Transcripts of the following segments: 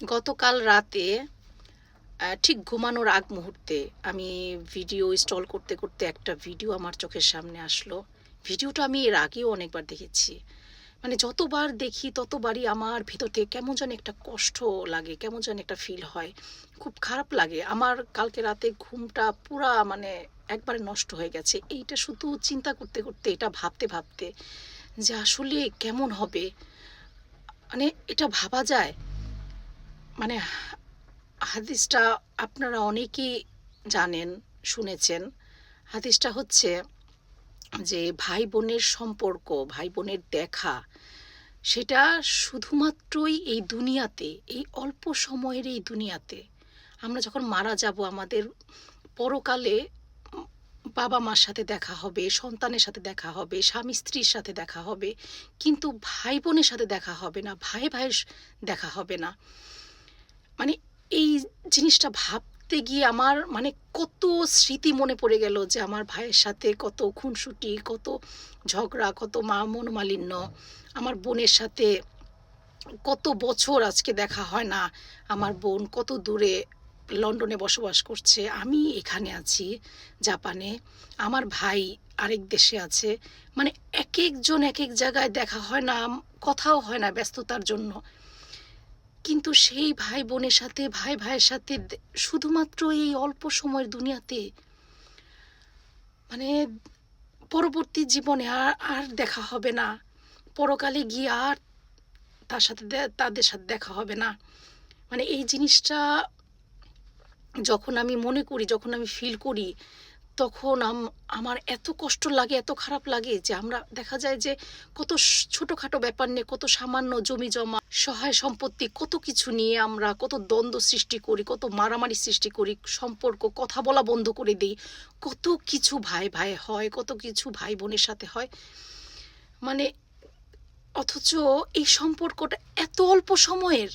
গতকাল রাতে ঠিক ঘুমানোর আগ মুহূর্তে আমি ভিডিও স্ক্রল করতে, করতে একটা ভিডিও আমার চোখের সামনে আসলো। ভিডিওটা আমি এর আগেও অনেকবার দেখেছি। মানে যতবার দেখি ততবারই আমার ভেতর থেকে কেমন জানি একটা কষ্ট লাগে, কেমন জানি একটা ফিল হয়। খুব খারাপ লাগে। আমার কালকে রাতে ঘুমটা পুরা মানে একবারে নষ্ট হয়ে গেছে। এইটা শুধু চিন্তা করতে, করতে এটা ভাবতে, ভাবতে যে আসলে কেমন হবে? মানে এটা ভাবা যায়? মানে হাদিসটা আপনারা অনেকেই জানেন, শুনেছেন। হাদিসটা হচ্ছে যে ভাই বোনের সম্পর্ক, ভাই বোনের দেখা, সেটা শুধুমাত্রই এই দুনিয়াতে, এই অল্প সময়ের এই দুনিয়াতে। আমরা যখন মারা যাব আমাদের পরকালে উম বাবা মার সাথে দেখা হবে, সন্তানের সাথে দেখা হবে, স্বামী স্ত্রীর সাথে দেখা হবে। কিন্তু ভাই বোনের সাথে দেখা হবে না, ভাই ভাইয়ের দেখা হবে না। মানে এই জিনিসটা ভাবতে গিয়ে আমার মানে কত স্মৃতি মনে পড়ে গেল যে আমার ভাইয়ের সাথে কত খুনসুটি, কত ঝগড়া, কত মনোমালিন্য। আমার বোনের সাথে কত বছর আজকে দেখা হয় না। আমার বোন কত দূরে লন্ডনে বসবাস করছে। আমি এখানে আছি জাপানে। আমার ভাই আরেক দেশে আছে। মানে একেকজন একেক জায়গায় দেখা হয় না, কথাও হয় না ব্যস্ততার জন্য। কিন্তু সেই ভাই বোনের সাথে, ভাই ভাইয়ের সাথে শুধুমাত্র এই অল্প সময়ের দুনিয়াতে মানে পরবর্তী জীবনে আর আর দেখা হবে না। পরকালে গিয়ে আর তাদের সাথে দেখা হবে না। মানে এই জিনিসটা যখন আমি মনে করি, যখন আমি ফিল করি, তখন আমার এত কষ্ট লাগে, এত খারাপ লাগে যে আমরা দেখা যায় যে কত ছোটখাটো ব্যাপার নিয়ে, কত সামান্য জমি-জমা, সহায় সম্পত্তি, কত কিছু নিয়ে আমরা কত দ্বন্দ্ব সৃষ্টি করি, কত মারামারি সৃষ্টি করি, সম্পর্ক, কথা বলা বন্ধ করে দেই। কত কিছু ভাই ভাই হয়, কত কিছু ভাই বোনের সাথে হয়। মানে অথচ এই সম্পর্কটা এত অল্প সময়ের।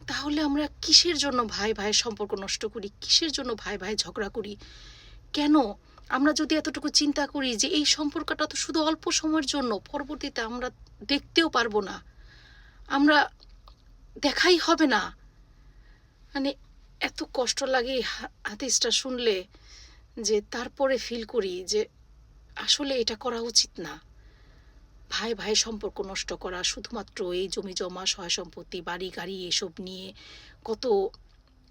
তাহলে আমরা কিসের জন্য ভাই ভাইয়ের সম্পর্ক নষ্ট করি? কিসের জন্য ভাই ভাই ঝগড়া করি? কেন? আমরা যদি এতটুকু চিন্তা করি যে এই সম্পর্কটা তো শুধু অল্প সময়ের জন্য, পরবর্তীতে আমরা দেখতেও পারবো না। আমরা দেখাই হবে না। মানে এত কষ্ট লাগে এই হাদিসটা শুনলে যে তারপরে ফিল করি যে আসলে এটা করা উচিত না। ভাই ভাইয়ের সম্পর্ক নষ্ট করা শুধুমাত্র এই জমি-জমা, সয়-সম্পত্তি, বাড়ি-গাড়ি এসব নিয়ে কত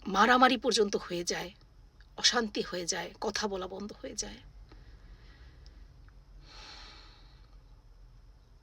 মারামারি পর্যন্ত হয়ে যায়, অশান্তি হয়ে যায়, কথা বলা বন্ধ হয়ে যায়।